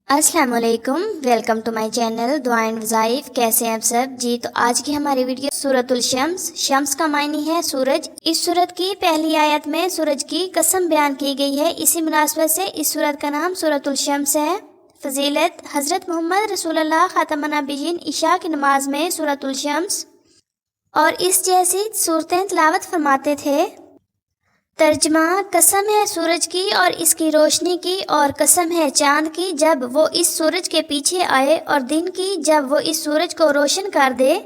अस्सलाम वालेकुम, welcome to my channel दुआ एंड वज़ाइफ। कैसे हैं आप सब जी। तो आज की हमारी वीडियो सूरतुल शम्स। शम्स का मायने है सूरज। इस सूरत की पहली आयत में सूरज की कसम बयान की गई है। इसी मुनासबत से इस सूरत का नाम सूरतुल शम्स है। फजीलत हज़रत मोहम्मद रसूलुल्लाह ख़ातमुन नबिय्यीन इशा की नमाज में सूरतुल शम्स और इस जैसी सूरतें तिलावत फरमाते थे। तर्जमा, कसम है सूरज की और इसकी रोशनी की, और कसम है चांद की जब वो इस सूरज के पीछे आए, और दिन की जब वो इस सूरज को रोशन कर दे,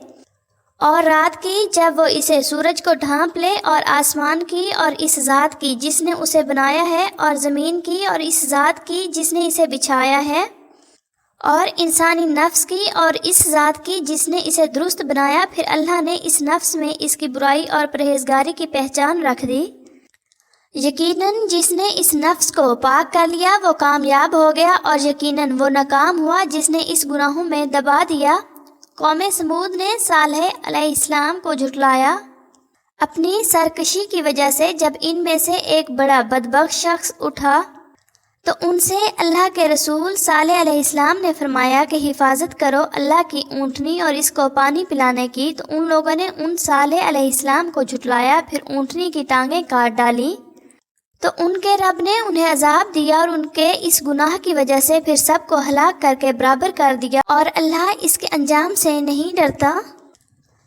और रात की जब वो इसे सूरज को ढांप ले, और आसमान की और इस ज़ात की जिसने उसे बनाया है, और ज़मीन की और इस ज़ात की जिसने इसे बिछाया है, और इंसानी नफ्स की और इस ज़ात की जिसने इसे दुरुस्त बनाया। फिर अल्लाह ने इस नफ्स में इसकी बुराई और परहेज़गारी की पहचान रख दी। यकीनन जिसने इस नफ्स को पाक कर लिया वो कामयाब हो गया, और यकीनन वो नाकाम हुआ जिसने इस गुनाहों में दबा दिया। कौम समूद ने सालेह अलैहिस्सलाम को झुटलाया अपनी सरकशी की वजह से। जब इनमें से एक बड़ा बदबख्त शख्स उठा तो उनसे अल्लाह के रसूल सालेह अलैहिस्सलाम ने फरमाया कि हिफाजत करो अल्लाह की ऊँटनी और इसको पानी पिलाने की। तो उन लोगों ने उन सालेह अलैहिस्सलाम को झुटलाया, फिर ऊँटनी की टांगें काट डाली। तो उनके रब ने उन्हें अजाब दिया, और उनके इस गुनाह की वजह से फिर सबको हलाक करके बराबर कर दिया, और अल्लाह इसके अंजाम से नहीं डरता।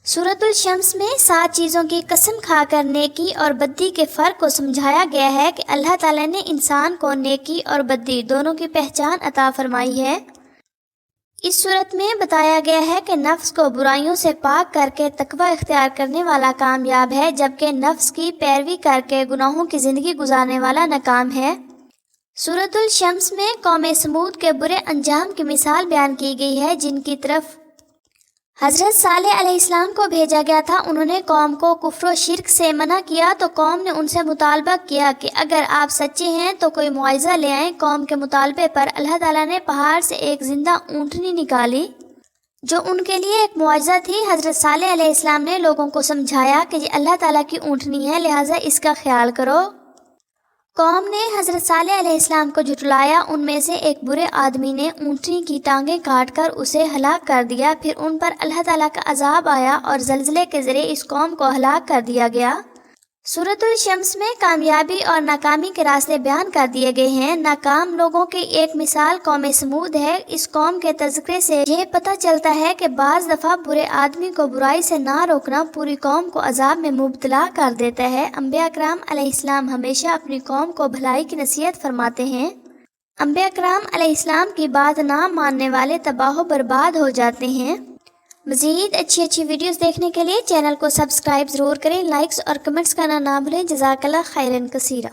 सूरतुल शम्स में 7 चीज़ों की कसम खाकर नेकी और बद्दी के फ़र्क को समझाया गया है कि अल्लाह ताला ने इंसान को नेकी और बद्दी दोनों की पहचान अता फरमाई है। इस सूरत में बताया गया है कि नफ्स को बुराइयों से पाक करके तकवा इख्तियार करने वाला कामयाब है, जबकि नफ्स की पैरवी करके गुनाहों की ज़िंदगी गुजारने वाला नाकाम है। सूरतुल शम्स में कौम समूद के बुरे अंजाम की मिसाल बयान की गई है, जिनकी तरफ हज़रत सालेह अलैहिस्सलाम को भेजा गया था। उन्होंने कौम को कुफ्र और शिर्क से मना किया, तो कौम ने उनसे मुतालबा किया कि अगर आप सच्चे हैं तो कोई मुआवजा ले आएं। कौम के मुतालबे पर अल्लाह ताला ने पहाड़ से एक जिंदा ऊँटनी निकाली जो उनके लिए एक मुआवजा थी। हज़रत सालेह अलैहिस्सलाम ने लोगों को समझाया कि ये अल्लाह ताला की ऊँटनी है, लिहाजा इसका ख्याल करो। कौम ने हज़रत सालेह अलैहिस्सलाम को झुटलाया। उनमें से एक बुरे आदमी ने ऊँटनी की टांगें काटकर उसे हलाक कर दिया। फिर उन पर अल्लाह ताला का अजाब आया और ज़लज़ले के ज़रिए इस कौम को हलाक कर दिया गया। सूरतुल शम्स में कामयाबी और नाकामी के रास्ते बयान कर दिए गए हैं। नाकाम लोगों की एक मिसाल कौम समूद है। इस कौम के तज़किरे से यह पता चलता है कि बाज़ दफ़ा बुरे आदमी को बुराई से ना रोकना पूरी कौम को अजाब में मुब्तला कर देता है। अंबिया कराम अलैहिस्सलाम हमेशा अपनी कौम को भलाई की नसीहत फरमाते हैं। अंबिया कराम अलैहिस्सलाम की बात ना मानने वाले तबाह बर्बाद हो जाते हैं। मज़ीद अच्छी वीडियोस देखने के लिए चैनल को सब्सक्राइब ज़रूर करें। लाइक्स और कमेंट्स करना ना भूलें। जज़ाकल्लाह खैरन कसीरा।